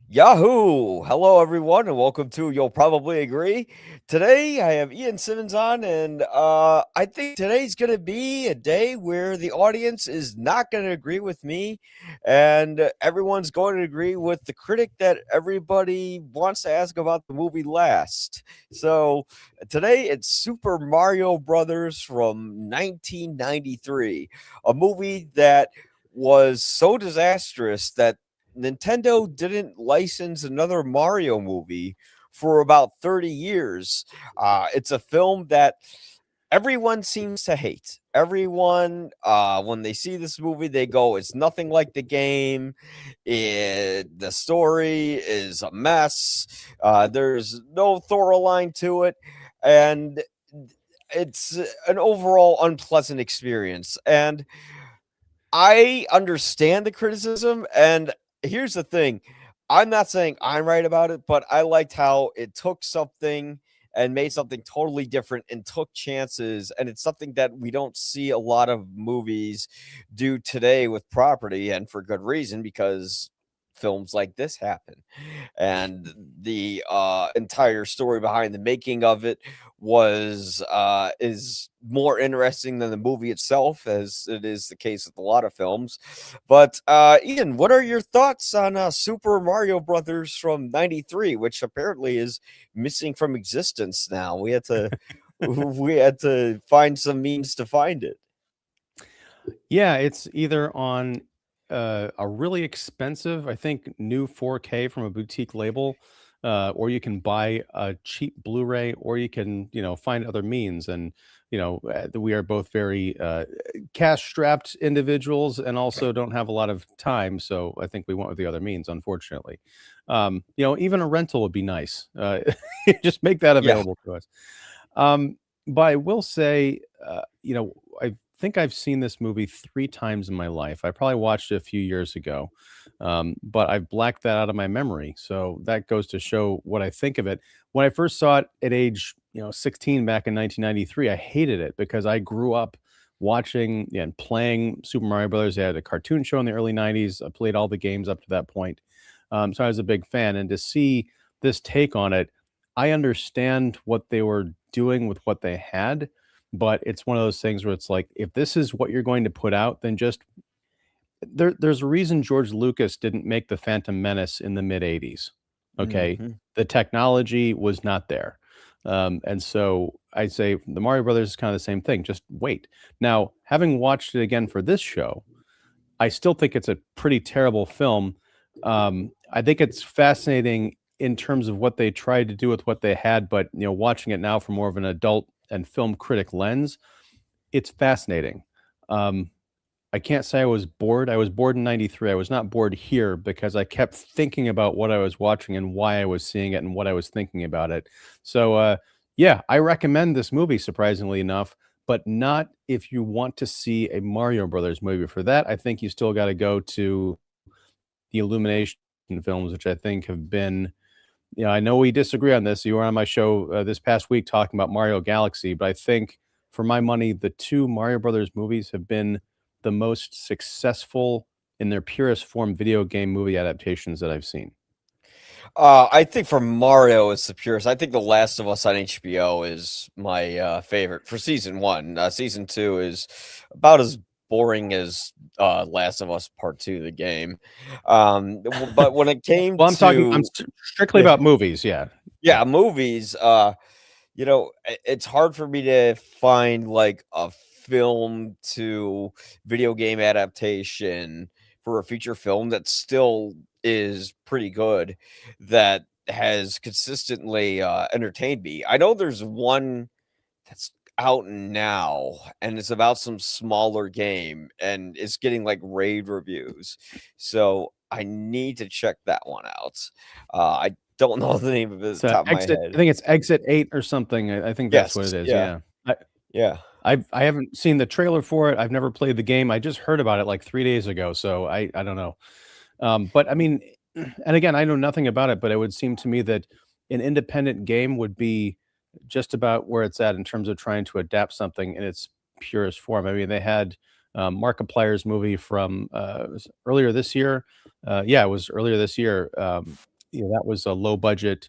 Yahoo! Hello, everyone, and welcome to You'll Probably Agree. Today, I have Ian Simmons on, and I think today's going to be a day where the audience is not going to agree with me, and everyone's going to agree with the critic that everybody wants to ask about the movie last. So, today it's Super Mario Brothers from 1993, a movie that was so disastrous that Nintendo didn't license another Mario movie for about 30 years. It's a film that everyone seems to hate. Everyone, when they see this movie, they go, "It's nothing like the game. The story is a mess. There's no thorough line to it, and it's an overall unpleasant experience." And I understand the criticism, and here's the thing. I'm not saying I'm right about it, but I liked how it took something and made something totally different and took chances, and it's something that we don't see a lot of movies do today with property, and for good reason, because films like this happen. And the entire story behind the making of it was is more interesting than the movie itself, as it is the case with a lot of films. But Ian, what are your thoughts on Super Mario Brothers from '93, which apparently is missing from existence now? We had to we had to find some means to find it. Yeah, it's either on a really expensive, I think, new 4K from a boutique label, or you can buy a cheap Blu-ray, or you can, find other means. And we are both very cash-strapped individuals, and also don't have a lot of time. So I think we went with the other means, unfortunately. Even a rental would be nice. Just make that Yeah. available to us. But I will say, I think I've seen this movie 3 times in my life. I probably watched it a few years ago, but I've blacked that out of my memory, so that goes to show what I think of it. When I first saw it at age, 16 back in 1993, I hated it because I grew up watching and playing Super Mario Brothers. They had a cartoon show in the early '90s. I played all the games up to that point, so I was a big fan, and to see this take on it, I understand what they were doing with what they had, but it's one of those things where it's like, if this is what you're going to put out, then just there's a reason George Lucas didn't make The Phantom Menace in the mid '80s. Okay. Hmm. The technology was not there. And so I'd say the Mario Brothers is kind of the same thing. Just wait. Now, having watched it again for this show, I still think it's a pretty terrible film. I think it's fascinating in terms of what they tried to do with what they had, but watching it now from more of an adult and film critic lens, it's fascinating. Um, I can't say I was bored. I was bored in '93. I was not bored here because I kept thinking about what I was watching and why I was seeing it and what I was thinking about it. So, yeah, I recommend this movie, surprisingly enough, but not if you want to see a Mario Brothers movie. For that, I think you still got to go to the Illumination films, which I think have been, I know we disagree on this. You were on my show this past week talking about Mario Galaxy, but I think for my money, the two Mario Brothers movies have been the most successful in their purest form video game movie adaptations that I've seen. I think for Mario, it's the purest. I think The Last of Us on HBO is my favorite for season one. Season two is about as boring as Last of Us Part Two, the game. But when it came Well, I'm to strictly yeah, about movies. Yeah. Yeah. yeah, movies, it's hard for me to find like a film to video game adaptation for a feature film that still is pretty good, that has consistently entertained me. I know there's one that's out now, and it's about some smaller game, and it's getting like rave reviews. So I need to check that one out. I don't know the name of it at It's the top of my Exit. I head. think it's Exit 8 or something. I think that's what Yes, it is. yeah, Yeah. yeah. I haven't seen the trailer for it. I've never played the game. I just heard about it like 3 days ago, so I don't know. But I mean, and again, I know nothing about it, but it would seem to me that an independent game would be just about where it's at in terms of trying to adapt something in its purest form. I mean, they had Markiplier's movie from earlier this year. Yeah, it was earlier this year. that was a low budget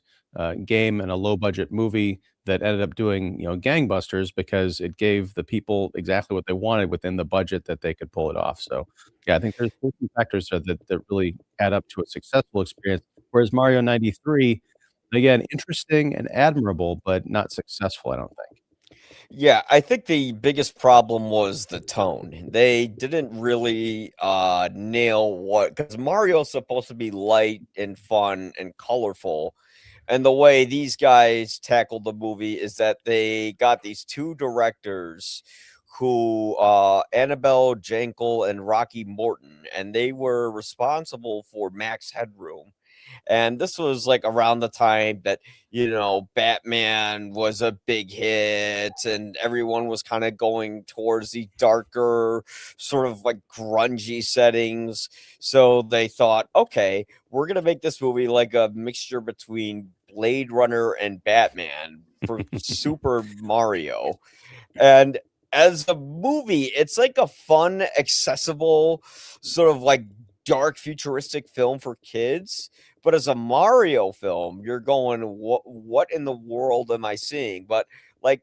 game and a low budget movie that ended up doing gangbusters because it gave the people exactly what they wanted within the budget that they could pull it off. So yeah, I think there's some factors that really add up to a successful experience. Whereas Mario 93, again, interesting and admirable, but not successful, I don't think. Yeah, I think the biggest problem was the tone. They didn't really nail what, because Mario's supposed to be light and fun and colorful. And the way these guys tackled the movie is that they got these two directors who Annabelle Jankel and Rocky Morton, and they were responsible for Max Headroom. And this was like around the time that, Batman was a big hit and everyone was kind of going towards the darker, sort of like grungy settings. So they thought, okay, we're going to make this movie like a mixture between Blade Runner and Batman for Super Mario. And as a movie, it's like a fun, accessible, sort of like dark, futuristic film for kids. But as a Mario film, you're going, what in the world am I seeing? But like,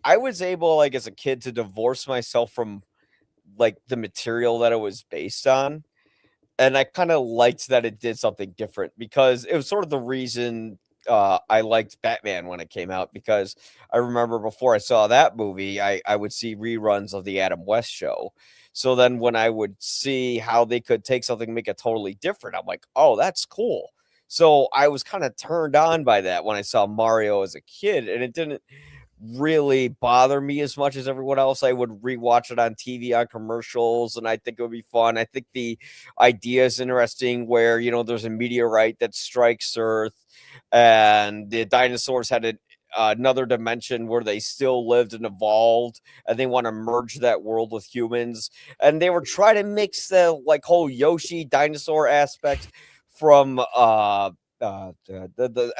I was able, like, as a kid, to divorce myself from like the material that it was based on, and I kinda liked that it did something different because it was sort of the reason, I liked Batman when it came out, because I remember before I saw that movie, I would see reruns of the Adam West Show. So then when I would see how they could take something and make it totally different, I'm like, "Oh, that's cool." So I was kinda turned on by that when I saw Mario as a kid, and it didn't really bother me as much as everyone else. I would rewatch it on TV on commercials, and I think it would be fun. I think the idea is interesting where, there's a meteorite that strikes Earth, and the dinosaurs had another dimension where they still lived and evolved, and they want to merge that world with humans. And they were trying to mix the like whole Yoshi dinosaur aspect from the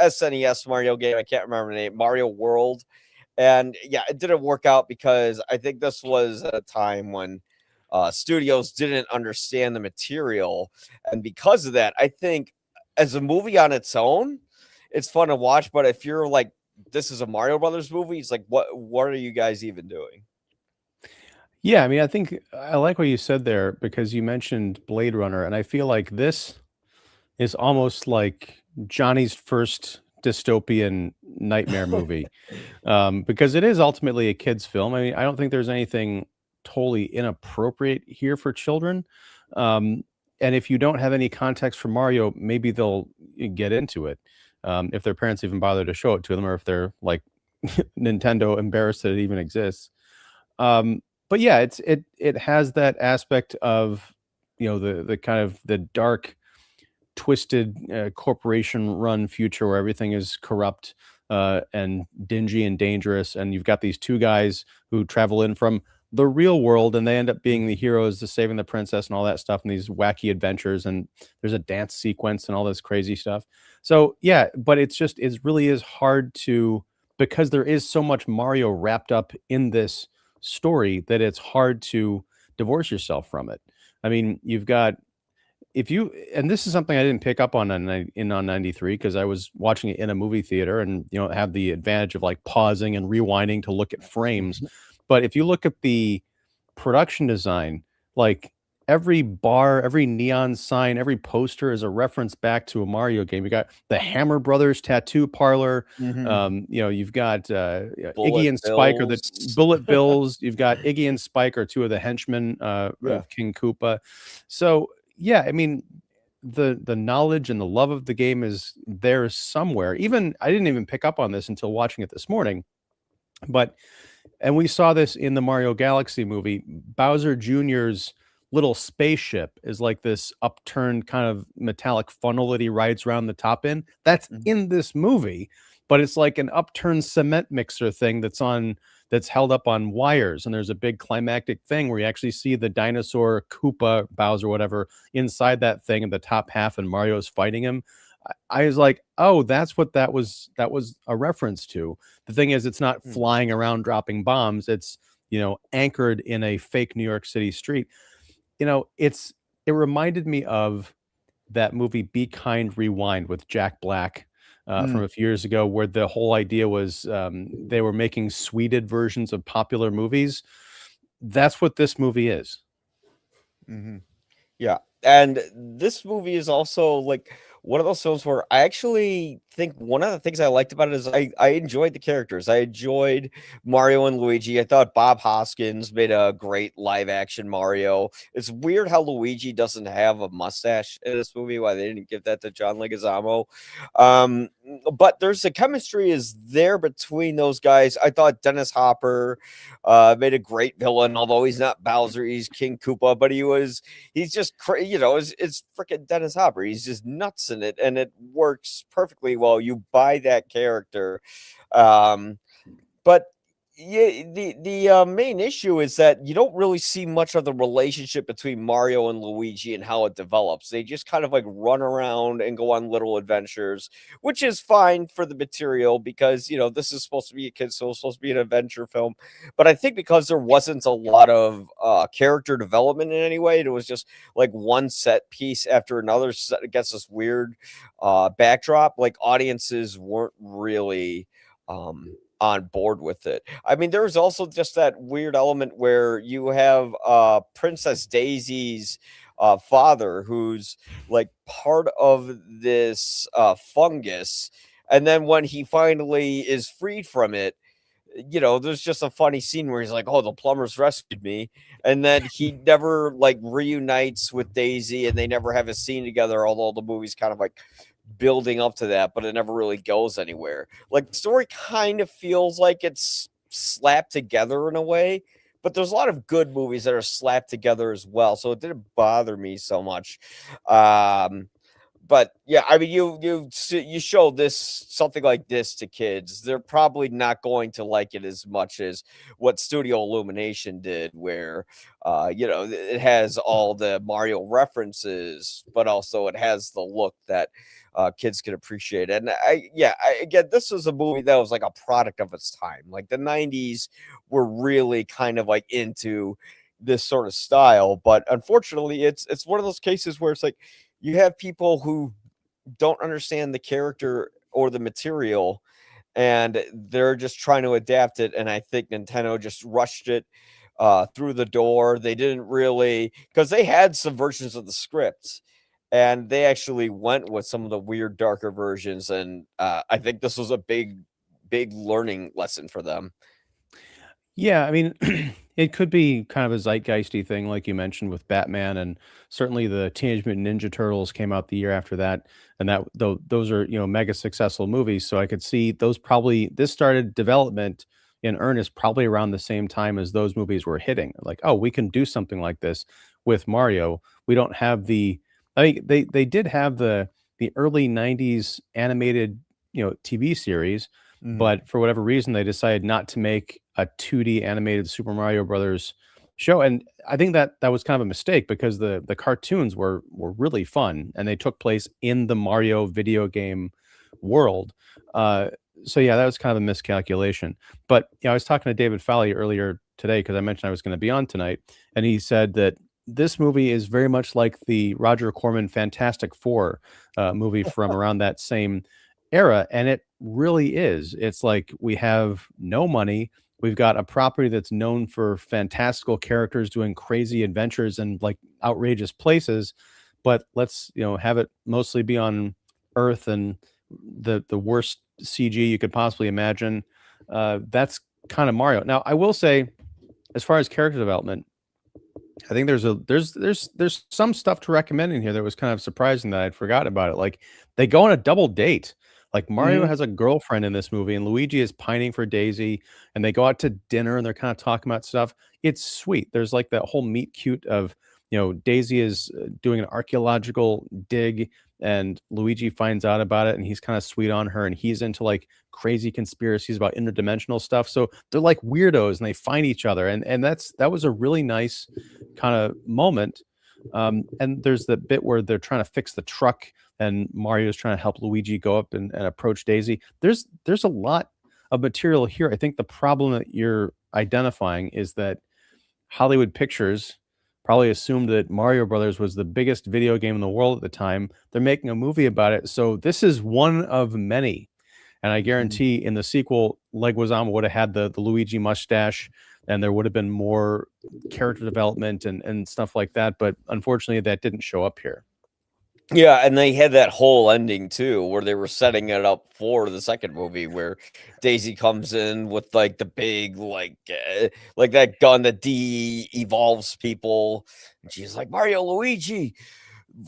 SNES Mario game. I can't remember the name, Mario World. And yeah, it didn't work out because I think this was at a time when studios didn't understand the material. And because of that, I think as a movie on its own, it's fun to watch. But if you're like, this is a Mario Brothers movie, it's like, what are you guys even doing? Yeah, I mean, I think I like what you said there because you mentioned Blade Runner, and I feel like this is almost like Johnny's first dystopian nightmare movie, because it is ultimately a kid's film. I mean, I don't think there's anything totally inappropriate here for children. Um, and if you don't have any context for Mario, maybe they'll get into it, if their parents even bother to show it to them, or if they're like Nintendo embarrassed that it even exists. But yeah, it has that aspect of the kind of the dark twisted corporation run future where everything is corrupt and dingy and dangerous, and you've got these two guys who travel in from the real world and they end up being the heroes to saving the princess and all that stuff and these wacky adventures, and there's a dance sequence and all this crazy stuff. So yeah, but it really is hard to, because there is so much Mario wrapped up in this story, that it's hard to divorce yourself from it. I mean, you've got, if you, and this is something I didn't pick up on 93 because I was watching it in a movie theater and have the advantage of like pausing and rewinding to look at frames. But if you look at the production design, like every bar, every neon sign, every poster is a reference back to a Mario game. You got the Hammer Brothers tattoo parlor. Mhm. You've got Iggy Bullet and Spike are the bills. Bullet Bills. You've got Iggy and Spike are two of the henchmen Yeah. of King Koopa. So yeah, I mean, the knowledge and the love of the game is there somewhere. Even I didn't even pick up on this until watching it this morning, but and we saw this in the Mario Galaxy movie. Bowser Jr.'s little spaceship is like this upturned kind of metallic funnel that he rides around the top in. That's Mhm. in this movie, but it's like an upturned cement mixer thing that's held up on wires. And there's a big climactic thing where you actually see the dinosaur Koopa, Bowser, whatever, inside that thing in the top half, and Mario's fighting him. I was like, oh, that's what that was a reference to. The thing is, it's not Mm. flying around dropping bombs. It's, anchored in a fake New York City street. It reminded me of that movie Be Kind, Rewind with Jack Black from Mm, a few years ago, where the whole idea was they were making sweeted versions of popular movies. That's what this movie is. mhm. Yeah, and this movie is also, like, one of those films where I actually think one of the things I liked about it is I enjoyed the characters. I enjoyed Mario and Luigi. I thought Bob Hoskins made a great live action Mario. It's weird how Luigi doesn't have a mustache in this movie, why they didn't give that to John Leguizamo. Um, but there's a chemistry is there between those guys. I thought Dennis Hopper made a great villain, although he's not Bowser, he's King Koopa, but he's just it's freaking Dennis Hopper. He's just nuts in it, and it works perfectly well. You buy that character, um, but yeah, the main issue is that you don't really see much of the relationship between Mario and Luigi and how it develops. They just kind of like run around and go on little adventures, which is fine for the material because this is supposed to be a kid, so it's supposed to be an adventure film. But I think because there wasn't a lot of character development in any way, it was just like one set piece after another gets this weird backdrop. Like audiences weren't really on board with it. I mean, there's also just that weird element where you have Princess Daisy's father who's like part of this fungus, and then when he finally is freed from it, there's just a funny scene where he's like, "Oh, the plumbers rescued me," and then he never like reunites with Daisy, and they never have a scene together. Although the movie's kind of like building up to that, but it never really goes anywhere. Like the story kind of feels like it's slapped together in a way, but there's a lot of good movies that are slapped together as well, so it didn't bother me so much. Um, but yeah, I mean, you show this something like this to kids, they're probably not going to like it as much as what Studio Illumination did, where it has all the Mario references, but also it has the look that kids can appreciate. And again, this was a movie that was like a product of its time. Like the '90s were really kind of like into this sort of style, but unfortunately, it's one of those cases where it's like you have people who don't understand the character or the material, and they're just trying to adapt it. And I think Nintendo just rushed it through the door. They didn't really, because they had some versions of the scripts, and they actually went with some of the weird, darker versions. And I think this was a big learning lesson for them. Yeah, I mean, it could be kind of a zeitgeisty thing, like you mentioned with Batman, and certainly the Teenage Mutant Ninja Turtles came out the year after that, and that though those are mega successful movies. So I could see those probably this started development in earnest probably around the same time as those movies were hitting. Like, oh, we can do something like this with Mario. We don't have the, I mean, they did have the early '90s animated TV series, Mhm. but for whatever reason, they decided not to make a 2D animated Super Mario Brothers show, and I think that that was kind of a mistake because the cartoons were really fun, and they took place in the Mario video game world. Uh, so yeah, that was kind of a miscalculation. But I was talking to David Fowley earlier today because I mentioned I was going to be on tonight, and he said that this movie is very much like the Roger Corman Fantastic Four movie from around that same era, and it really is. It's like we have no money. We've got a property that's known for fantastical characters doing crazy adventures and like outrageous places, but let's have it mostly be on Earth and the worst CG you could possibly imagine. That's kind of Mario. Now, I will say, as far as character development, I think there's some stuff to recommend in here that was kind of surprising that I'd forgotten about it. Like they go on a double date. Like Mario Mhm. has a girlfriend in this movie, and Luigi is pining for Daisy, and they go out to dinner and they're kind of talking about stuff. It's sweet. There's like that whole meet cute of Daisy is doing an archaeological dig, and Luigi finds out about it, and he's kind of sweet on her, and he's into like crazy conspiracies about interdimensional stuff. So they're like weirdos, and they find each other, and that was a really nice kind of moment. And there's the bit where they're trying to fix the truck, and Mario's trying to help Luigi go up and approach Daisy. There's a lot of material here. I think the problem that you're identifying is that Hollywood Pictures probably assumed that Mario Brothers was the biggest video game in the world at the time. They're making a movie about it. So this is one of many. And I Mhm. guarantee in the sequel, Leguizamo would have had the Luigi mustache, and there would have been more character development and stuff like that. But unfortunately, that didn't show up here. Yeah, and they had that whole ending too, where they were setting it up for the second movie, where Daisy comes in with like the big, like that gun that de-evolves people, and she's like, Mario, Luigi,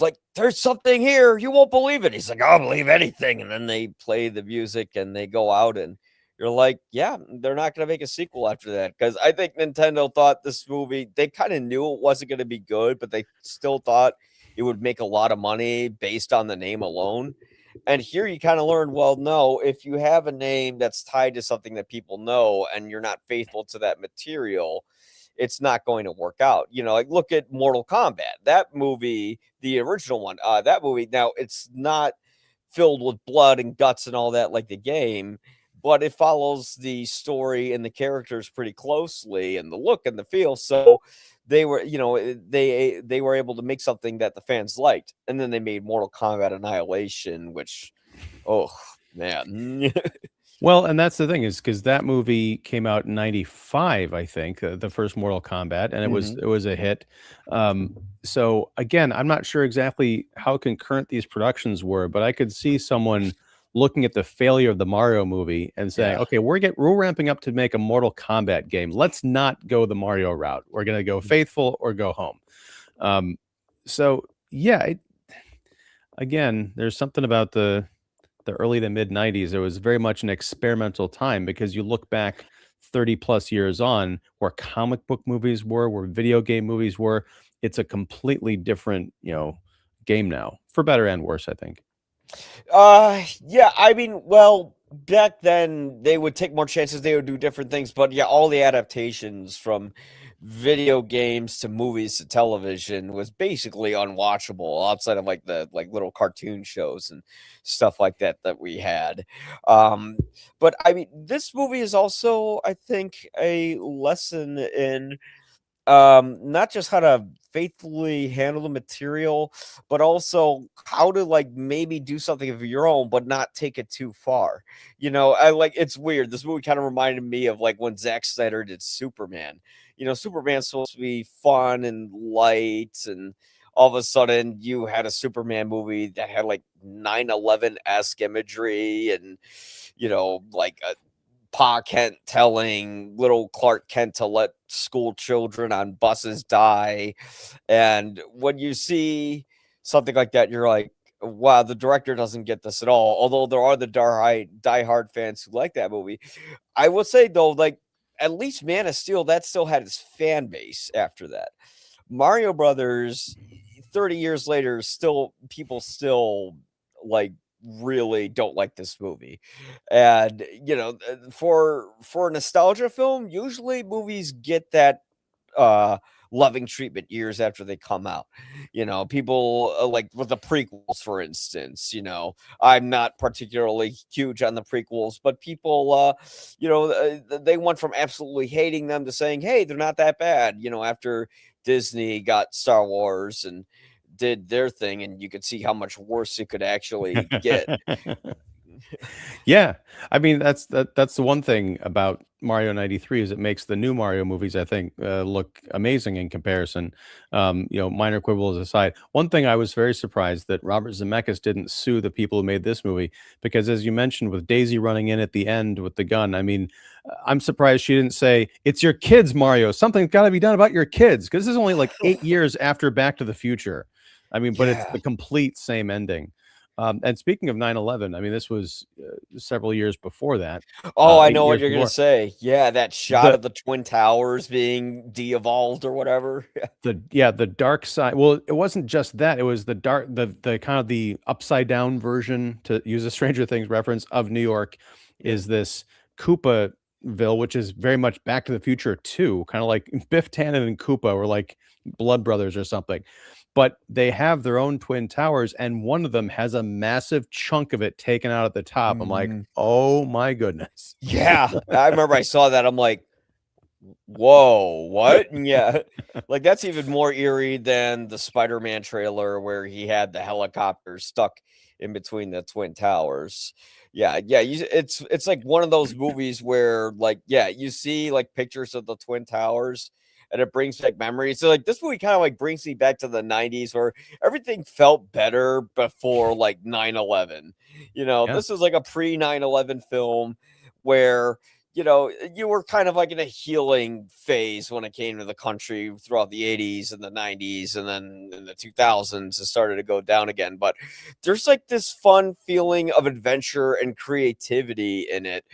like there's something here, you won't believe it. He's like, I'll believe anything, and then they play the music and they go out, and you're like, yeah, they're not gonna make a sequel after that because I think Nintendo thought this movie, they kind of knew it wasn't gonna be good, but they still thought it would make a lot of money based on the name alone. And here you kind of learn, well, no, if you have a name that's tied to something that people know and you're not faithful to that material, it's not going to work out. You know, like look at Mortal Kombat. That movie, the original one, that movie, now it's not filled with blood and guts and all that like the game, but it follows the story and the characters pretty closely and the look and the feel. So they were, they were able to make something that the fans liked. And then they made Mortal Kombat Annihilation, which, oh man. Well, and that's the thing is because that movie came out in '95, I think, the first Mortal Kombat, and it was Mhm. it was a hit. So again, I'm not sure exactly how concurrent these productions were, but I could see someone looking at the failure of the Mario movie and saying, Yeah. "Okay, we're ramping up to make a Mortal Kombat game. Let's not go the Mario route. We're gonna go faithful or go home." Um, so yeah, again, there's something about the early to mid 90s. It was very much an experimental time because you look back 30 plus years on where comic book movies were, where video game movies were. It's a completely different, game now, for better and worse, I think. Yeah, I mean, well, back then they would take more chances, they would do different things, but yeah, all the adaptations from video games to movies to television was basically unwatchable outside of like the like little cartoon shows and stuff like that that we had. Um, but I mean, this movie is also, I think, a lesson in not just how to faithfully handle the material, but also how to like maybe do something of your own but not take it too far. You know, I like, it's weird, this movie kind of reminded me of like when Zack Snyder did Superman. You know, Superman's supposed to be fun and light, and all of a sudden you had a Superman movie that had like 9/11-esque imagery, and like Pa Kent telling little Clark Kent to let school children on buses die. And when you see something like that, you're like, wow, the director doesn't get this at all. Although there are the diehard fans who like that movie. I will say though, like at least Man of Steel, that still had its fan base after that. Mario Brothers, 30 years later, still people still like really don't like this movie. And for a nostalgia film, usually movies get that uh loving treatment years after they come out. People like with the prequels, for instance. I'm not particularly huge on the prequels, but people they went from absolutely hating them to saying, hey, they're not that bad, after Disney got Star Wars and did their thing, and you could see how much worse it could actually get. Yeah, I mean that's the one thing about Mario '93 is it makes the new Mario movies I think look amazing in comparison. Minor quibbles aside, one thing I was very surprised that Robert Zemeckis didn't sue the people who made this movie because, as you mentioned, with Daisy running in at the end with the gun, I mean, I'm surprised she didn't say it's your kids, Mario. Something's got to be done about your kids because this is only like 8 years after Back to the Future. I mean, but it's Yeah. the complete same ending. And speaking of 9/11, I mean, this was several years before that, Oh, I eight know what years you're gonna before. say. Yeah, that shot The of the Twin Towers being de-evolved or whatever. the dark side. Well, it wasn't just that. It was the kind of the upside down version, to use a Stranger Things reference, of New York Yeah. is this Koopaville, which is very much Back to the Future too. Kind of like Biff Tannen and Koopa were like blood brothers or something. But they have their own twin towers, and one of them has a massive chunk of it taken out at the top. I'm like, Mhm. oh my goodness. Yeah, I remember I saw that, I'm like, Whoa, what? Yeah. Like, that's even more eerie than the Spider-Man trailer where he had the helicopter stuck in between the Twin Towers. Yeah, yeah, it's like one of those movies where, like, yeah, you see, like, pictures of the Twin Towers, and it brings back memories. So, like, this movie kinda, like, brings me back to the '90s where everything felt better before, like, 9/11. Yeah. This is like a pre-9/11 film where you were kind of like in a healing phase when it came to the country throughout the '80s and the '90s, and then in the 2000s, it started to go down again. But there's like this fun feeling of adventure and creativity in it.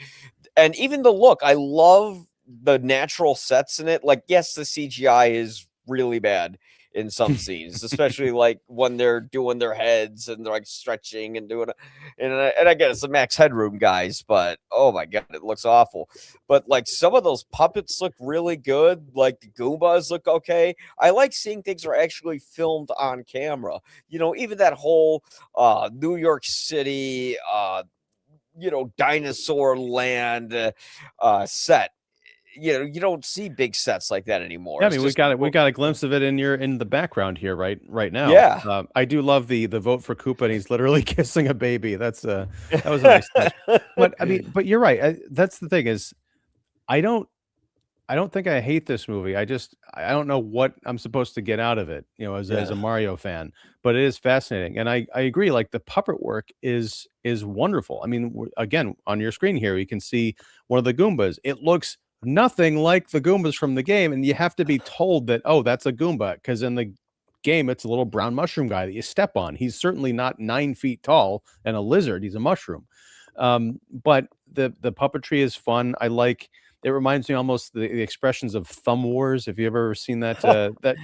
And even the look, I love the natural sets in it. Like, yes, the CGI is really bad in some scenes, especially like when they're doing their heads and they're like stretching and doing it. And I get it's the Max Headroom guys, but oh my god, it looks awful. But like some of those puppets look really good. Like the Goombas look okay. I like seeing things are actually filmed on camera. Even that whole New York City dinosaur land set. You don't see big sets like that anymore. Yeah, I It's mean, just we got a glimpse of it in the background here, right now. yeah. I do love the vote for Koopa, and he's literally kissing a baby. That was a nice touch. But I mean, but you're right. That's the thing is, I don't I don't think I hate this movie. I don't know what I'm supposed to get out of it, as Yeah. a Mario fan, but it is fascinating. And I agree, like the puppet work is wonderful. I mean, again, on your screen here, you can see one of the Goombas. It looks nothing like the Goombas from the game, and you have to be told that, oh, that's a Goomba, because in the game, it's a little brown mushroom guy that you step on. He's certainly not 9 feet tall and a lizard. He's a mushroom. But the puppetry is fun. I like it reminds me almost the expressions of Thumb Wars. Have you ever seen that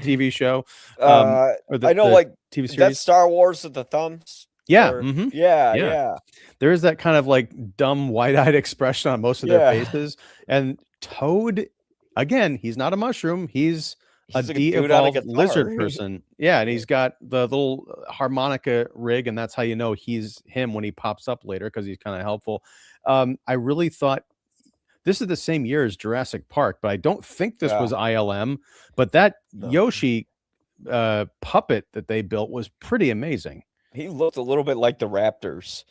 TV show, Uh, or I know, the like, TV that's series? Star Wars with the thumbs, Yeah, or mhm, yeah, yeah. yeah, There is that kind of, like, dumb, wide-eyed expression on most of their yeah. faces, and Toad, again, he's not a mushroom, he's a He's like a dude on a de-evolved lizard guitar. person. Yeah, and Yeah. he's got the little harmonica rig, and that's how you know he's him when he pops up later because he's kinda helpful. I really thought this is the same year as Jurassic Park, but I don't think this Yeah, was ILM, but that no. Yoshi, puppet that they built was pretty amazing. He looked a little bit like the Raptors,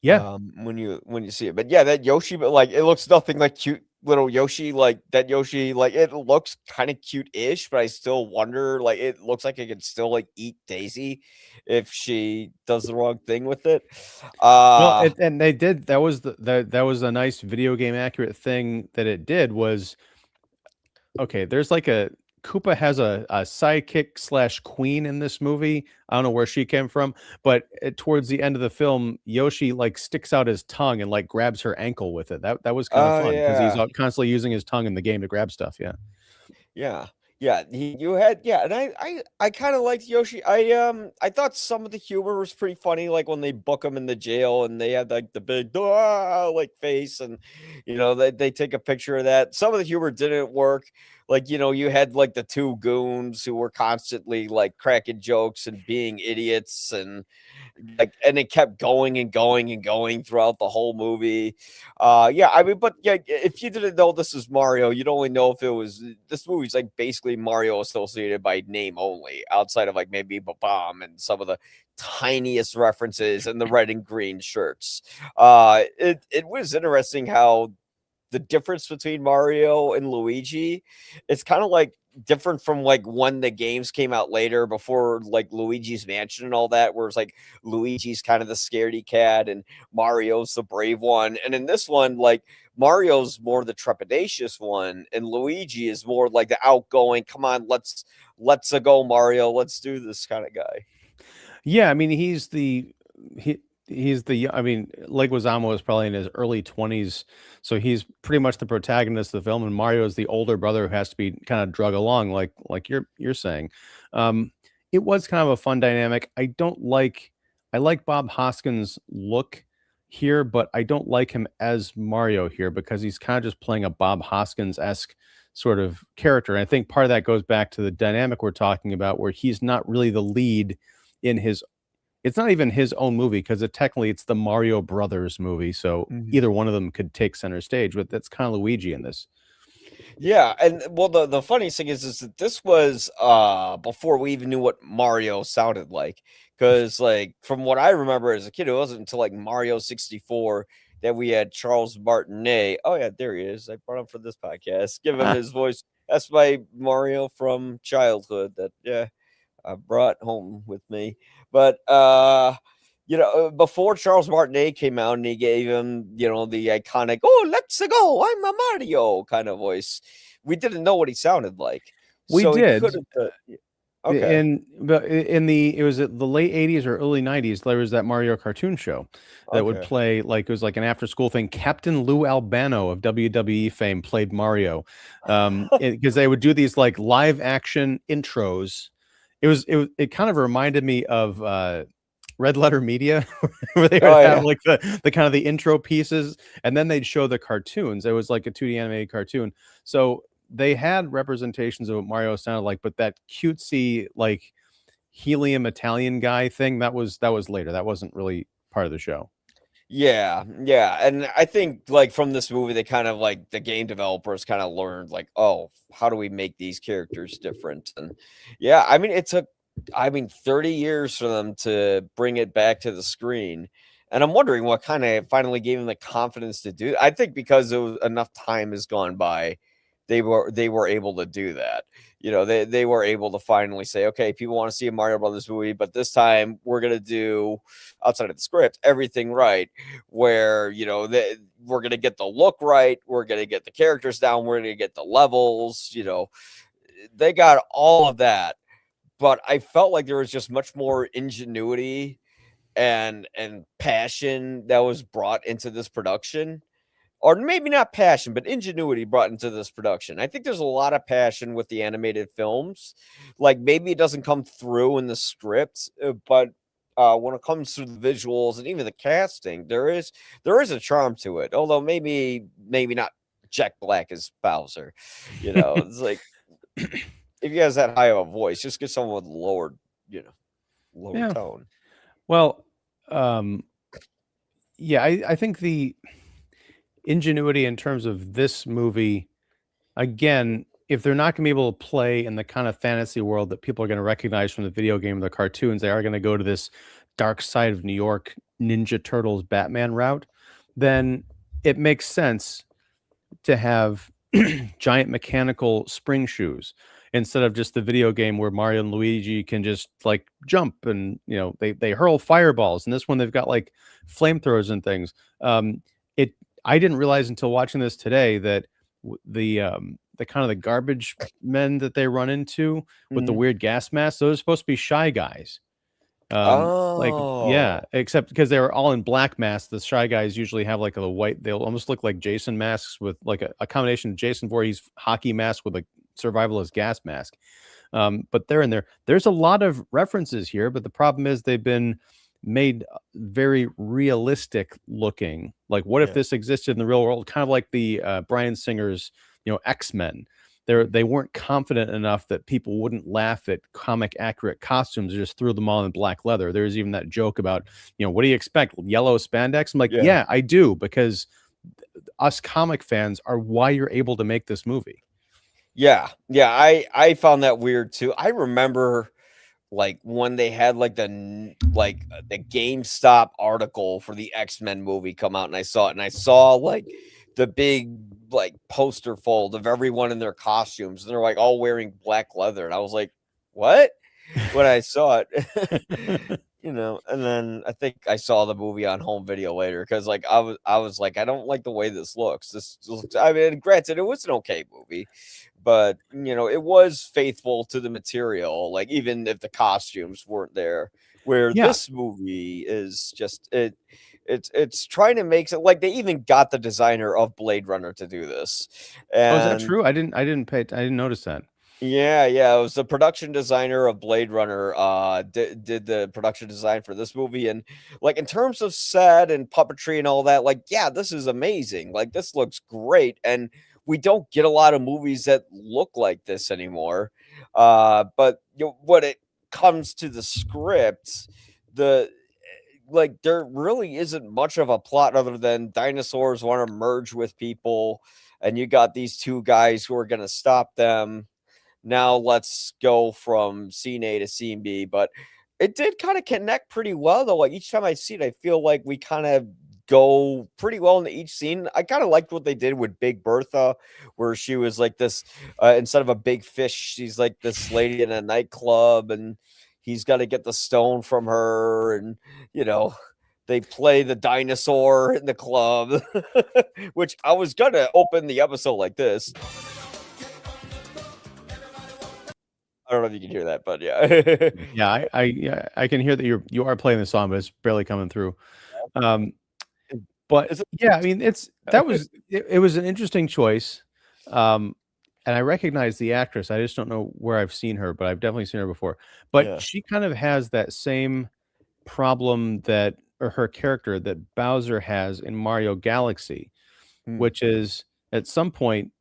Yeah. when you see it. But yeah, that Yoshi, but like it looks nothing like cute little Yoshi. Like that Yoshi, like it looks kind of cute-ish, but I still wonder. Like it looks like it could still like eat Daisy if she does the wrong thing with it. Well, Uh and they did that was a nice video game accurate thing that it did was okay, there's like a Koopa has a sidekick slash queen in this movie. I don't know where she came from, but towards the end of the film, Yoshi like sticks out his tongue and like grabs her ankle with it. That was kind of oh fun because he's yeah. constantly using his tongue in the game to grab stuff. Yeah. Yeah. Yeah, you had yeah, and I kinda liked Yoshi. I thought some of the humor was pretty funny, like when they book him in the jail and they had like the big "Ah," like face, and they take a picture of that. Some of the humor didn't work. Like, you had like the two goons who were constantly like cracking jokes and being idiots, and it kept going and going and going throughout the whole movie. Yeah, I mean, but yeah, if you didn't know this was Mario, you'd only know if it was this movie's like basically Mario associated by name only, outside of like maybe Bomb and some of the tiniest references and the red and green shirts. It was interesting how the difference between Mario and Luigi, it's kind of like different from like when the games came out later before like Luigi's Mansion and all that, where it's like Luigi's kind of the scaredy cat and Mario's the brave one. And in this one, like Mario's more the trepidatious one, and Luigi is more like the outgoing, come on, let's go, Mario, let's do this kind of guy. Yeah, I mean, he he's the I mean, Leguizamo is probably in his early 20s, so he's pretty much the protagonist of the film, and Mario is the older brother who has to be kind of drug along, like you're saying. It was kind of a fun dynamic. I like Bob Hoskins' look here, but I don't like him as Mario here because he's kind of just playing a Bob Hoskins-esque sort of character. And I think part of that goes back to the dynamic we're talking about, where he's not really the lead in his it's not even his own movie because technically it's the Mario Brothers movie, so Mhm. either one of them could take center stage, but that's kind of Luigi in this. Yeah, and well, the funniest thing is that this was before we even knew what Mario sounded like. Because like from what I remember as a kid, it wasn't until like Mario 64 that we had Charles Martinet. Oh yeah, there he is. I brought him for this podcast. Give him his voice. That's my Mario from childhood. That yeah, I brought home with me. But before Charles Martinet came out and he gave him, the iconic "Oh, let's go, I'm a Mario" kind of voice, we didn't know what he sounded like, We so he did. could have. Okay, In the it was at the late 80s or early 90s, there was that Mario cartoon show that would okay. play, like, it was like an after school thing. Captain Lou Albano of WWE fame played Mario, because they would do these like live action intros. It kind of reminded me of Red Letter Media, where they would Oh have yeah, like the kind of the intro pieces, and then they'd show the cartoons. It was like a 2D animated cartoon. So they had representations of what Mario sounded like, but that cutesy like helium Italian guy thing, that was later. That wasn't really part of the show. yeah, yeah, and I think like from this movie, they kind of like the game developers kind of learned like, oh, how do we make these characters different? And yeah, I mean, it took, 30 years for them to bring it back to the screen. And I'm wondering what kind of finally gave them the confidence to do. I think because enough time has gone by, they were able to do that. They were able to finally say, okay, people want to see a Mario Brothers movie, but this time we're gonna do, outside of the script, everything right, where we're gonna get the look right, we're gonna get the characters down, we're gonna get the levels. They got all of that, but I felt like there was just much more ingenuity and passion that was brought into this production, or maybe not passion, but ingenuity brought into this production. I think there's a lot of passion with the animated films. Like maybe it doesn't come through in the script, but when it comes to the visuals and even the casting, there is a charm to it. Although maybe not Jack Black as Bowser. It's like if he has that high of a voice, just get someone with lower Yeah. tone. Well, um, yeah, I think the ingenuity in terms of this movie, again, if they're not going to be able to play in the kind of fantasy world that people are going to recognize from the video game or the cartoons, they are going to go to this dark side of New York Ninja Turtles Batman route, then it makes sense to have giant mechanical spring shoes instead of just the video game where Mario and Luigi can just like jump and they hurl fireballs. And this one they've got like flamethrowers and things. It I didn't realize until watching this today that the kind of the garbage men that they run into with the Mhm. weird gas masks, those are supposed to be Shy Guys. Like, yeah, Oh, except because they were all in black masks, the Shy Guys usually have like a white, they'll almost look like Jason masks with like a combination of Jason Voorhees hockey mask with a survivalist gas mask. But they're in there. There's a lot of references here, but the problem is they've been made very realistic looking. Like, what if yeah. this existed in the real world? Kind of like the Bryan Singer's, X-Men. They weren't confident enough that people wouldn't laugh at comic accurate costumes. They just threw them all in black leather. There's even that joke about, what do you expect? Yellow spandex? I'm like, Yeah. yeah, I do, because us comic fans are why you're able to make this movie. Yeah, yeah, I found that weird too. I remember, like, when they had, like, the GameStop article for the X-Men movie come out, and I saw it, and I saw, like, the big, like, poster fold of everyone in their costumes, and they're, like, all wearing black leather, and I was like, "What?" When I saw it. And then I think I saw the movie on home video later because, like, I was like, "I don't like the way this looks." This looks, I mean, granted, it was an okay movie, but, it was faithful to the material, like, even if the costumes weren't there, where Yeah. this movie is just it's trying to make it like they even got the designer of Blade Runner to do this, Oh, is that and true? I didn't notice that. yeah, yeah, it was the production designer of Blade Runner, did the production design for this movie, and, like, in terms of set and puppetry and all that, like, yeah, this is amazing, like, this looks great, and we don't get a lot of movies that look like this anymore, but, when it comes to the script, the like there really isn't much of a plot other than dinosaurs want to merge with people, and you got these two guys who are going to stop them. Now let's go from scene A to scene B. But it did kind of connect pretty well, though. Like each time I see it, I feel like we kind of go pretty well into each scene. I kind of liked what they did with Big Bertha, where she was like this instead of a big fish, she's like this lady in a nightclub, and he's got to get the stone from her, and you know. They play the dinosaur in the club, which I was gonna open the episode like this. I don't know if you can hear that, but yeah. Yeah, I can hear that you are playing the song, but it's barely coming through. Um, but Is it yeah, I mean, it was an interesting choice. Um, and I recognize the actress. I just don't know where I've seen her, but I've definitely seen her before. But yeah. she kind of has that same problem that or her character that Bowser has in Mario Galaxy, Mm, which is at some point,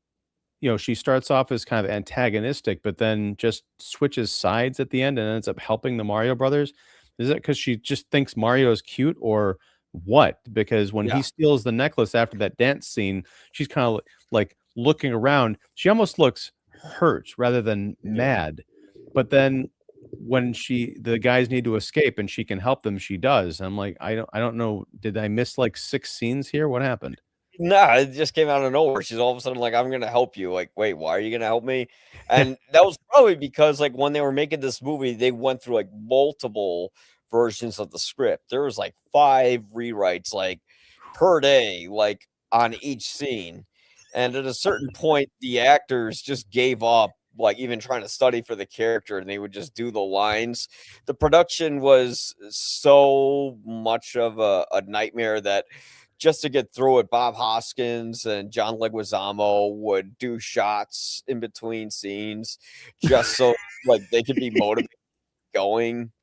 she starts off as kind of antagonistic, but then just switches sides at the end and ends up helping the Mario Brothers. Is it because she just thinks Mario is cute or what? Because when yeah, he steals the necklace after that dance scene, she's kind of like looking around. She almost looks hurt rather than yeah. mad. But then when the guys need to escape and she can help them, she does. I'm like, I don't know. Did I miss like 6 scenes here? What happened? Nah, it just came out of nowhere. She's all of a sudden like, "I'm gonna help you." Like, "Wait, why are you gonna help me?" And that was probably because, like, when they were making this movie, they went through, like, multiple versions of the script. There was, like, 5 rewrites, like, per day, like, on each scene. And at a certain point, the actors just gave up, like, even trying to study for the character, and they would just do the lines. The production was so much of a nightmare that just to get through it, Bob Hoskins and John Leguizamo would do shots in between scenes just so, like, they could be motivated going.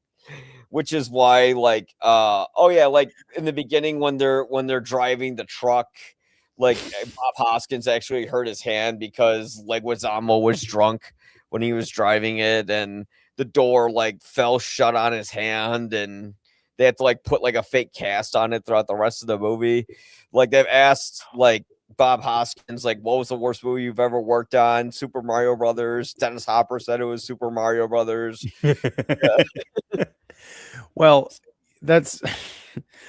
Which is why, like, oh yeah, like in the beginning when they're driving the truck, like Bob Hoskins actually hurt his hand because Leguizamo was drunk when he was driving it, and the door like fell shut on his hand, and they had to like put like a fake cast on it throughout the rest of the movie. Like they've asked like Bob Hoskins, like, what was the worst movie you've ever worked on? Super Mario Brothers. Dennis Hopper said it was Super Mario Brothers. Well, that's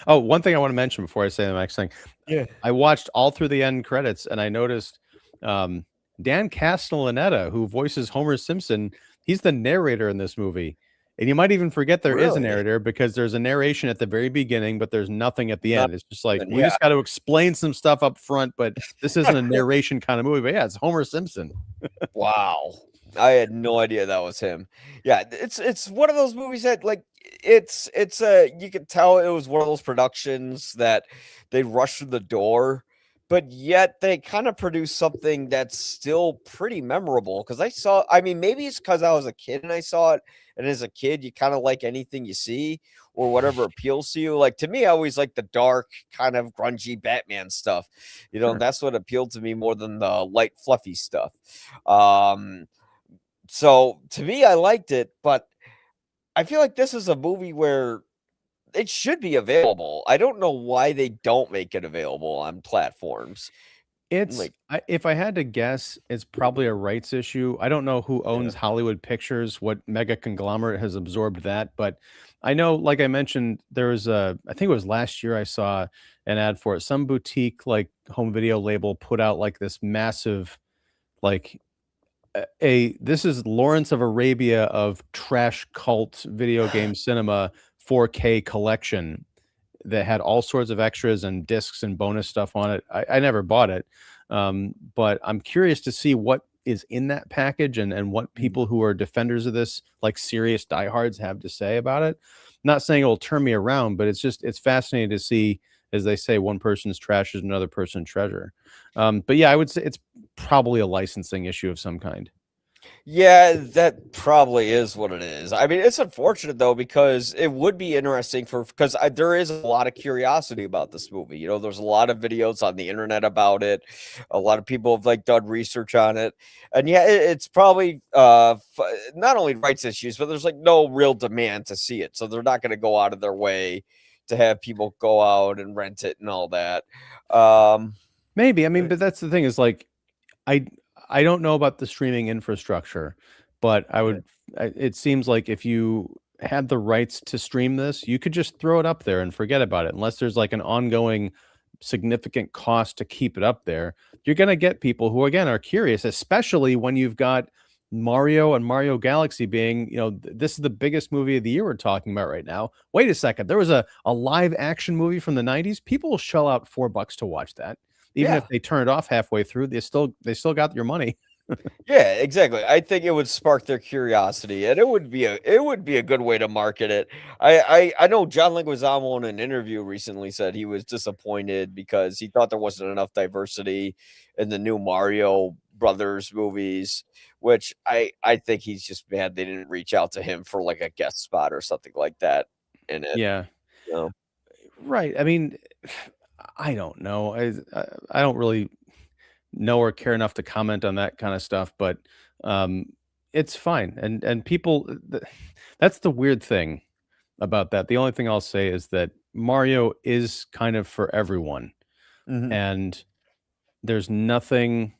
oh, one thing I wanna mention before I say the next thing. Yeah. I watched all through the end credits, and I noticed, um, Dan Castellaneta, who voices Homer Simpson, he's the narrator in this movie, and you might even forget there is a Really? narrator because there's a narration at the very beginning, but there's nothing at the Not end. It's just like, we yeah. just gotta explain some stuff up front, but this isn't a narration kinda movie, but yeah, it's Homer Simpson. Wow. I had no idea that was him. Yeah, it's one of those movies that like it's a you could tell it was one of those productions that they rushed through the door, but yet they kind of produced something that's still pretty memorable. Because I mean, maybe it's because I was a kid and I saw it, and as a kid, you kind of like anything you see or whatever appeals to you. Like to me, I always like the dark, kind of grungy Batman stuff. Sure. That's what appealed to me more than the light, fluffy stuff. Um, so to me, I liked it, but I feel like this is a movie where it should be available. I don't know why they don't make it available on platforms. Like, If I had to guess, it's probably a rights issue. I don't know who yeah, owns Hollywood Pictures, what mega conglomerate has absorbed that, but I know, like I mentioned, there was I think it was last year I saw an ad for it. Some boutique like home video label put out like this massive, like this is Lawrence of Arabia of trash cult video game cinema 4K collection that had all sorts of extras and discs and bonus stuff on it. I never bought it, but I'm curious to see what is in that package and what mm, people who are defenders of this, like serious diehards, have to say about it. Not saying it'll turn me around, but it's fascinating to see, as they say, one person's trash is another person's treasure. But yeah, I would say it's probably a licensing issue of some kind. yeah, that probably is what it is. I mean, it's unfortunate though because it would be interesting for because there is a lot of curiosity about this movie. There's a lot of videos on the internet about it. A lot of people have like done research on it, and yeah, it's probably not only rights issues, but there's like no real demand to see it, so they're not going to go out of their way to have people go out and rent it and all that. Um, Maybe. I mean, uh, but that's the thing is like I I don't know about the streaming infrastructure, but yeah, it seems like if you had the rights to stream this, you could just throw it up there and forget about it. Unless there's like an ongoing significant cost to keep it up there, you're gonna get people who again are curious, especially when you've got Mario and Mario Galaxy being, this is the biggest movie of the year we're talking about right now. Wait a second, there was a live action movie from the 90s. People will shell out $4 to watch that. Even if yeah. they turn it off halfway through, they still got your money. Yeah, exactly. I think it would spark their curiosity, and it would be a good way to market it. I know John Leguizamo in an interview recently said he was disappointed because he thought there wasn't enough diversity in the new Mario Brothers movies, which I think he's just mad they didn't reach out to him for like a guest spot or something like that in it. Yeah. You know? Right. I mean, I don't know. I don't really know or care enough to comment on that kind of stuff, but um, it's fine. And people, that's the weird thing about that. The only thing I'll say is that Mario is kind of for everyone, Mhm. and there's nothing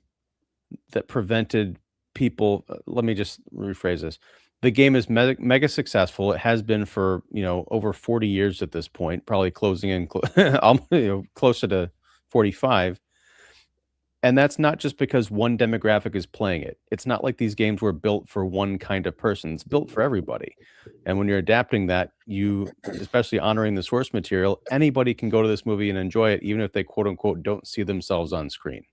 that prevented people. Let me just rephrase this. The game is mega successful. It has been for over 40 years at this point, probably closing in closer to 45. And that's not just because one demographic is playing it. It's not like these games were built for one kind of person. It's built for everybody. And when you're adapting that, especially honoring the source material, anybody can go to this movie and enjoy it, even if they quote unquote don't see themselves on screen.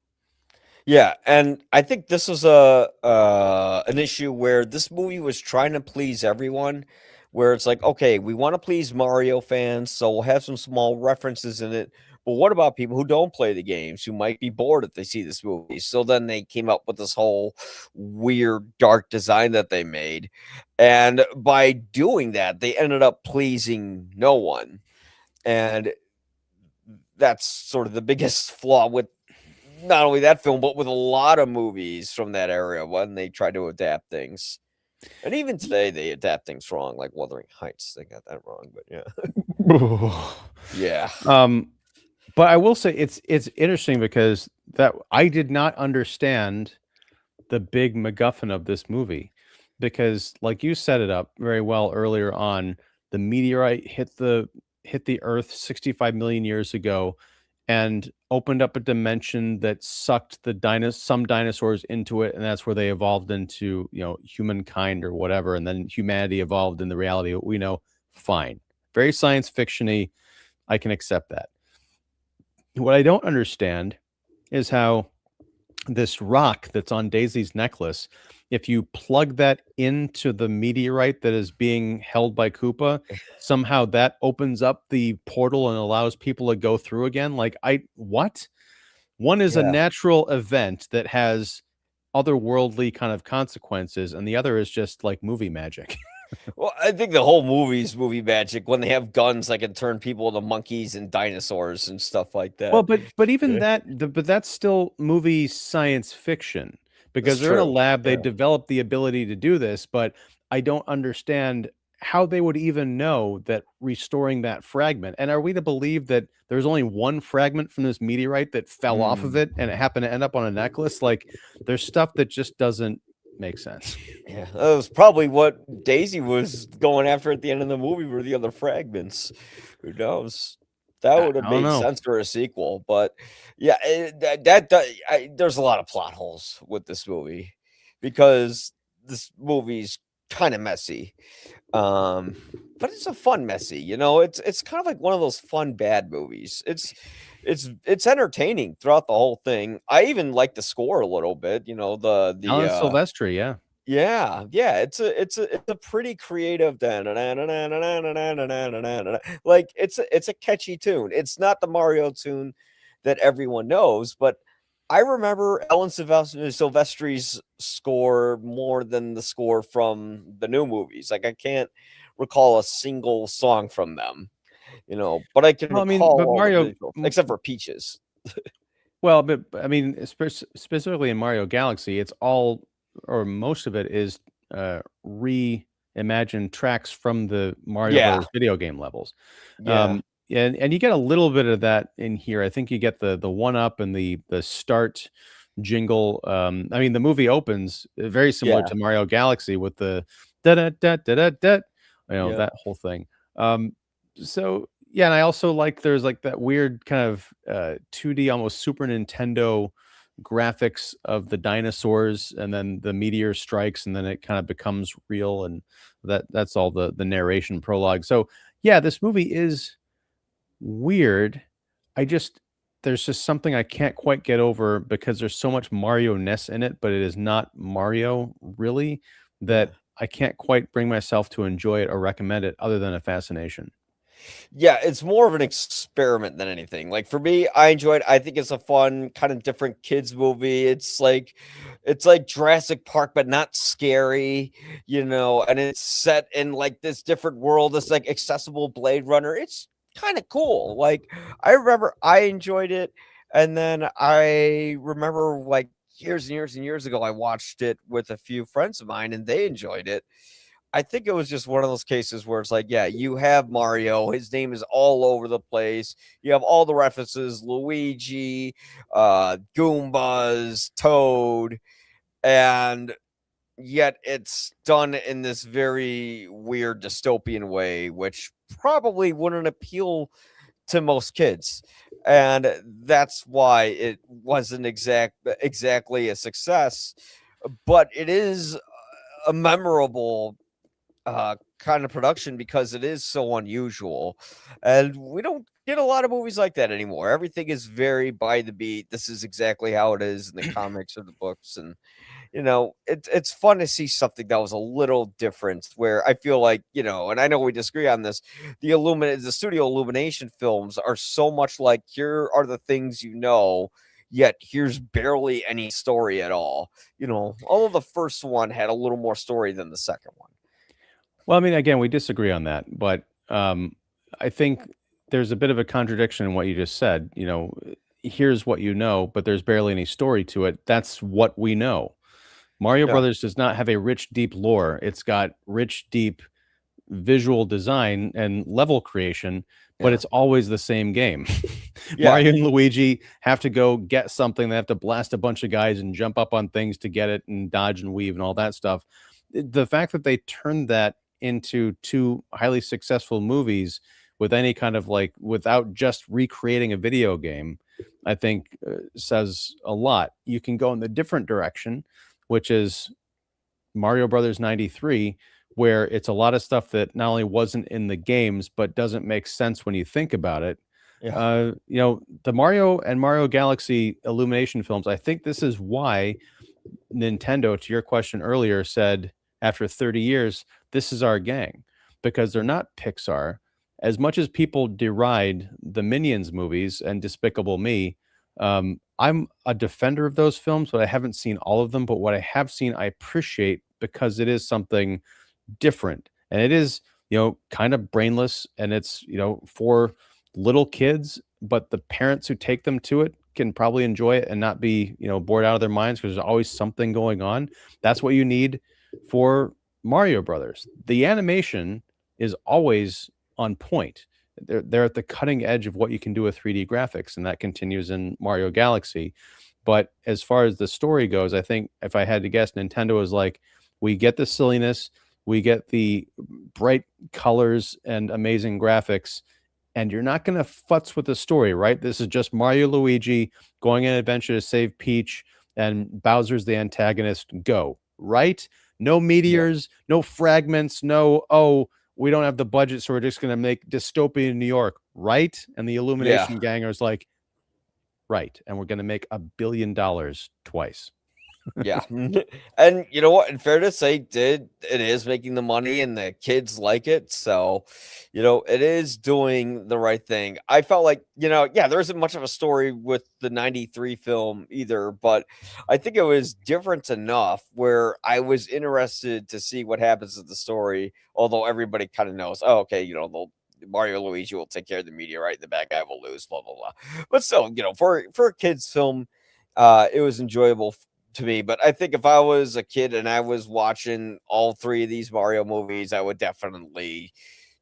Yeah, and I think this was an issue where this movie was trying to please everyone, where it's like, okay, we want to please Mario fans, so we'll have some small references in it. But what about people who don't play the games, who might be bored if they see this movie? So then they came up with this whole weird dark design that they made. And by doing that, they ended up pleasing no one. And that's sort of the biggest flaw with not only that film, but with a lot of movies from that era when they try to adapt things. And even today, they adapt things wrong, like Wuthering Heights. They got that wrong, but yeah. Yeah. um, but I will say it's interesting because that I did not understand the big MacGuffin of this movie because, like you set it up very well earlier on, the meteorite hit the Earth 65 million years ago and opened up a dimension that sucked some dinosaurs into it, and that's where they evolved into humankind or whatever, and then humanity evolved in the reality that we know. Fine, very science fictiony. I can accept that. What I don't understand is how this rock that's on Daisy's necklace, if you plug that into the meteorite that is being held by Koopa, somehow that opens up the portal and allows people to go through again. Like, what? One is a Yeah. natural event that has otherworldly kind of consequences, and the other is just like movie magic. Well, I think the whole movie's movie magic when they have guns that can turn people into monkeys and dinosaurs and stuff like Well, that. but even Yeah. but that's still movie science fiction That's because they're in a true. lab, they Yeah. develop the ability to do this, but I don't understand how they would even know that restoring that fragment. And are we to believe that there's only one fragment from this meteorite that fell off of Mm. it and it happened to end up on a necklace? Like there's stuff that just doesn't make sense. Yeah, that was probably what Daisy was going after at the end of the movie were the other fragments. Who knows? That I would have don't made know. sense for a sequel, but yeah, there's a lot of plot holes with this movie because this movie's kind of messy. Um, but it's a fun messy, it's kind of like one of those fun bad movies. It's entertaining throughout the whole thing. I even like the score a little bit, Alan Silvestri, yeah. yeah, yeah, it's a pretty creative like, it's a catchy tune. It's not the Mario tune that everyone knows, but I remember Ellen Silvestri's score more than the score from the new movies. Like, I can't recall a single song from them, but I can Well, I mean, recall but all the Mario visuals, except for Peaches. Well, but I mean, specifically in Mario Galaxy, it's all or most of it is reimagined tracks from the Mario Yeah, Brothers video game levels. yeah. and you get a little bit of that in here. I think you get the one up and the start jingle. I mean, the movie opens very similar Yeah. to Mario Galaxy with the da da da da da da, Yep. that whole thing. Um, so yeah, and I also like there's like that weird kind of 2D, almost Super Nintendo graphics of the dinosaurs, and then the meteor strikes, and then it kind of becomes real, and that's all the narration prologue. So yeah, this movie is weird. I just there's just something I can't quite get over because there's so much Mario-ness in it, but it is not Mario really, Yeah. that I can't quite bring myself to enjoy it or recommend it other than a fascination. Yeah, it's more of an experiment than anything. Like for me, I enjoyed. I think it's a fun, kind of different kids movie. It's like Jurassic Park, but not scary, and it's set in like this different world. This like accessible Blade Runner. It's kind of cool. Like I remember I enjoyed it, and then I remember like years and years and years ago, I watched it with a few friends of mine, and they enjoyed it. I think it was just one of those cases where it's like, yeah, you have Mario, his name is all over the place. You have all the references, Luigi, Goombas, Toad, and yet it's done in this very weird dystopian way, which probably wouldn't appeal to most kids. And that's why it wasn't exactly a success, but it is a memorable kind of production because it is so unusual. And we don't get a lot of movies like that anymore. Everything is very by the beat. This is exactly how it is in the comics or the books. And it's fun to see something that was a little different where I feel like, and I know we disagree on this, the studio Illumination films are so much like here are the things yet here's barely any story at all. Although the first one had a little more story than the second one. Well, I mean, again, we disagree on that, but I think there's a bit of a contradiction in what you just said. Here's what you know, but there's barely any story to it. That's what we know. Mario Yeah. Brothers does not have a rich, deep lore. It's got rich, deep visual design and level creation, but Yeah. it's always the same game. Yeah. Mario and Luigi have to go get something. They have to blast a bunch of guys and jump up on things to get it and dodge and weave and all that stuff. The fact that they turned that into two highly successful movies with any kind of like without just recreating a video game, I think says a lot. You can go in the different direction, which is Mario Brothers 93, where it's a lot of stuff that not only wasn't in the games, but doesn't make sense when you think about it. Yeah. The Mario and Mario Galaxy Illumination films, I think this is why Nintendo, to your question earlier, said after 30 years, this is our gang, because they're not Pixar. As much as people deride the Minions movies and Despicable Me, I'm a defender of those films, but I haven't seen all of them. But what I have seen, I appreciate because it is something different, and it is kind of brainless, and it's for little kids, but the parents who take them to it can probably enjoy it and not be bored out of their minds because there's always something going on. That's what you need for Mario Brothers. The animation is always on point. They're at the cutting edge of what you can do with 3D graphics, and that continues in Mario Galaxy. But as far as the story goes, I think if I had to guess, Nintendo is like, we get the silliness, we get the bright colors and amazing graphics, and you're not going to futz with the story, right? This is just Mario Luigi going on an adventure to save Peach, and Bowser's the antagonist. Go, right? No Yeah. meteors, no fragments, no, oh, we don't have the budget, so we're just going to make dystopian New York, right? And the Yeah. Illumination Gangers like, right. And we're going to make $1 billion twice. Yeah. And you know what? In fairness, it is making the money and the kids like it. So, it is doing the right thing. I felt like, yeah, there isn't much of a story with the 93 film either, but I think it was different enough where I was interested to see what happens to the story, although everybody kind of knows, oh, okay, Mario Luigi will take care of the meteorite, the bad guy will lose, blah blah blah. But still, for a kids film, it was enjoyable to me. But I think if I was a kid and I was watching all three of these Mario movies, I would definitely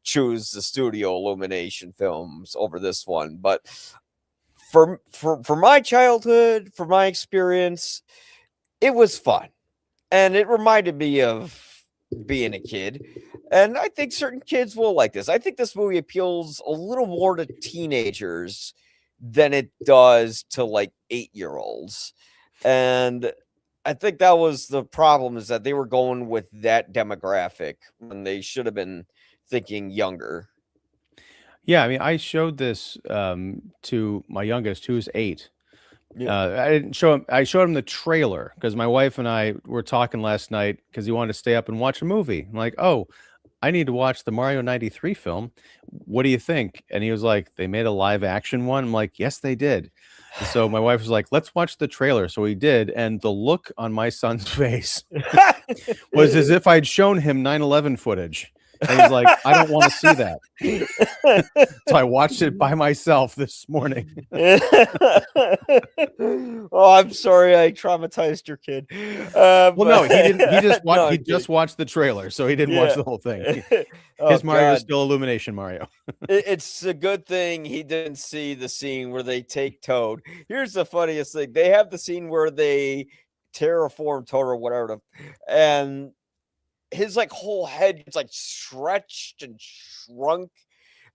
choose the studio Illumination films over this one. But for my childhood, for my experience, it was fun. And it reminded me of being a kid. And I think certain kids will like this. I think this movie appeals a little more to teenagers than it does to like 8-year-olds. And I think that was the problem, is that they were going with that demographic when they should have been thinking younger. Yeah, I mean, I showed this to my youngest, who's 8. Yeah. I didn't show him. I showed him the trailer because my wife and I were talking last night because he wanted to stay up and watch a movie. I'm like, oh, I need to watch the Mario '93 film. What do you think? And he was like, they made a live action one. I'm like, yes, they did. And so my wife was like, let's watch the trailer. So we did, and the look on my son's face was as if I'd shown him 9/11 footage. And he's like, I don't want to see that. So I watched it by myself this morning. Oh, I'm sorry I traumatized your kid. Well, no, he didn't. He just watched. No, He just watched the trailer, so he didn't watch yeah. the whole thing. Oh His Mario is God. still Illumination Mario. It's a good thing he didn't see the scene where they take Toad. Here's the funniest thing. They have the scene where they terraform Toad or whatever, and his like whole head gets like stretched and shrunk,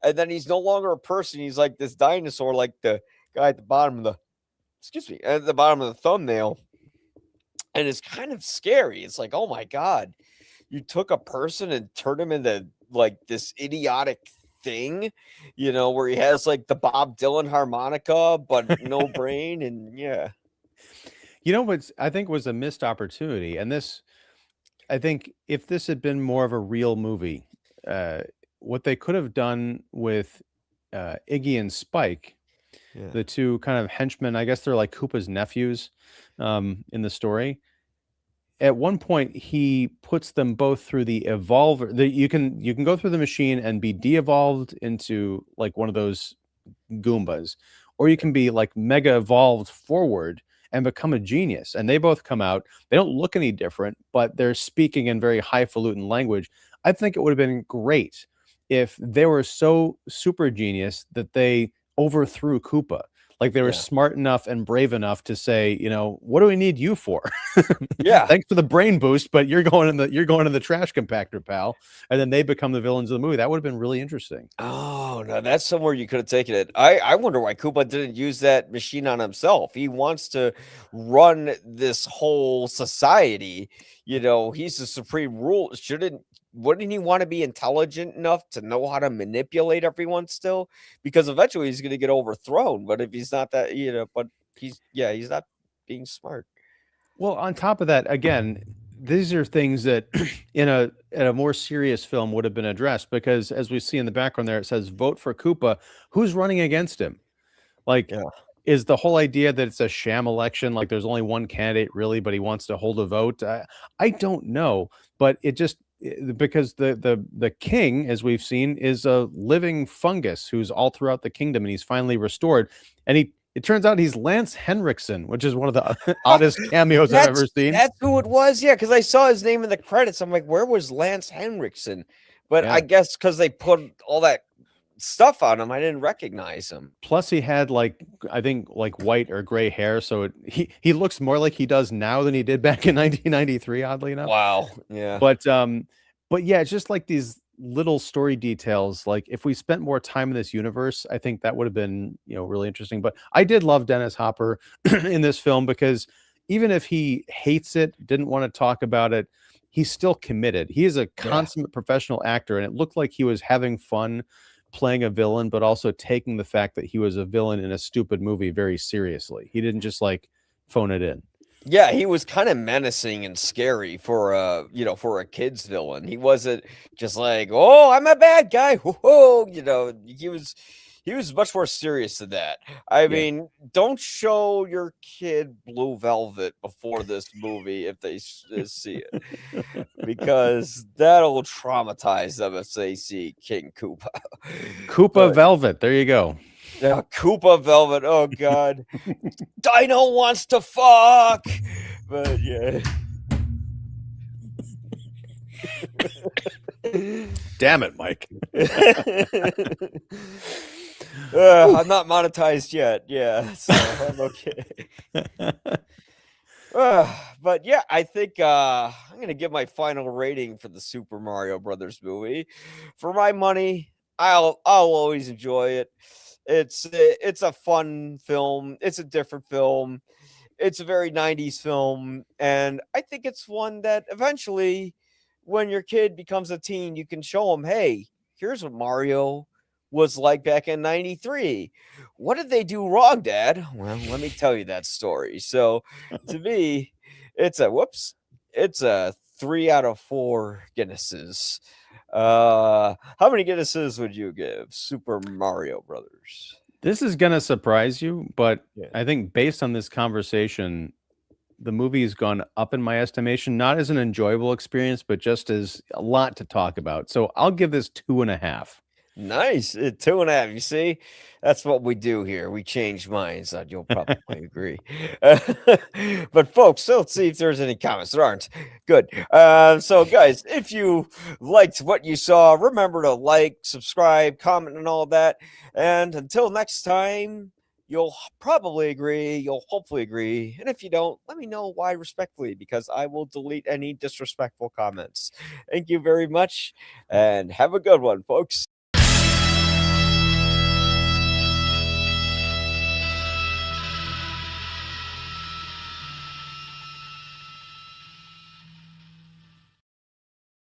and then he's no longer a person. He's like this dinosaur, like the guy at the bottom of the at the bottom of the thumbnail. And it's kind of scary. It's like, oh my God, you took a person and turned him into like this idiotic thing, where he has like the Bob Dylan harmonica, but no brain. And yeah. You know what I think was a missed opportunity, and this, I think, if this had been more of a real movie, what they could have done with Iggy and Spike, Yeah. the two kind of henchmen, I guess they're like Koopa's nephews in the story. At one point, he puts them both through the evolver. You can go through the machine and be de-evolved into like one of those Goombas, or you can be like mega evolved forward and become a genius. And they both come out. They don't look any different, but they're speaking in very highfalutin language. I think it would have been great if they were so super genius that they overthrew Koopa. Like they were Yeah. smart enough and brave enough to say, what do we need you for? Yeah. Thanks for the brain boost, but you're going in the trash compactor, pal. And then they become the villains of the movie. That would have been really interesting. Oh, no, that's somewhere you could have taken it. I wonder why Koopa didn't use that machine on himself. He wants to run this whole society. He's the supreme rule. Wouldn't he want to be intelligent enough to know how to manipulate everyone still? Because eventually he's going to get overthrown. But if he's not that, but he's not being smart. Well, on top of that, again, these are things that in a more serious film would have been addressed, because as we see in the background there, it says vote for Koopa. Who's running against him? Like, Yeah. is the whole idea that it's a sham election, like there's only one candidate really, but he wants to hold a vote? I don't know, but because the king, as we've seen, is a living fungus who's all throughout the kingdom, and he's finally restored. And it turns out he's Lance Henriksen, which is one of the oddest cameos I've ever seen. That's who it was. Yeah, because I saw his name in the credits. I'm like, where was Lance Henriksen? But Yeah. I guess because they put all that stuff on him, I didn't recognize him. Plus, he had I think white or gray hair, so he looks more like he does now than he did back in 1993. Oddly enough. Wow. Yeah. But yeah, it's just like these little story details. Like if we spent more time in this universe, I think that would have been really interesting. But I did love Dennis Hopper in this film, because even if he hates it, didn't want to talk about it, he's still committed. He is a consummate professional actor, and it looked like he was having fun playing a villain, but also taking the fact that he was a villain in a stupid movie very seriously. He didn't just like phone it in. Yeah, he was kind of menacing and scary for a kid's villain. He wasn't just like, "Oh, I'm a bad guy." Whoa, he was much more serious than that. I mean, don't show your kid Blue Velvet before this movie if they see it, because that'll traumatize them if they see King Koopa. Koopa Velvet. There you go. Yeah, Koopa Velvet. Oh God, Dino wants to fuck. But yeah. Damn it, Mike. I'm not monetized yet. Yeah, so I'm okay. But yeah, I think I'm gonna give my final rating for the Super Mario Brothers movie. For my money, I'll always enjoy it. It's a fun film. It's a different film. It's a very 90s film, and I think it's one that eventually, when your kid becomes a teen, you can show them, hey, here's what Mario was like back in 93. What did they do wrong, Dad? Well, let me tell you that story. So to me, it's a whoops, it's a 3 out of 4 Guinnesses. How many Guinnesses would you give Super Mario Brothers? This is gonna surprise you, but Yeah. I think based on this conversation, the movie's gone up in my estimation, not as an enjoyable experience, but just as a lot to talk about. So I'll give this 2.5. Nice. 2.5. You see, that's what we do here. We change minds. You'll probably agree. But folks, so let's see if there's any comments. There aren't. Good. So guys, if you liked what you saw, remember to like, subscribe, comment, and all that. And until next time, you'll probably agree. You'll hopefully agree. And if you don't, let me know why respectfully, because I will delete any disrespectful comments. Thank you very much, and have a good one, folks.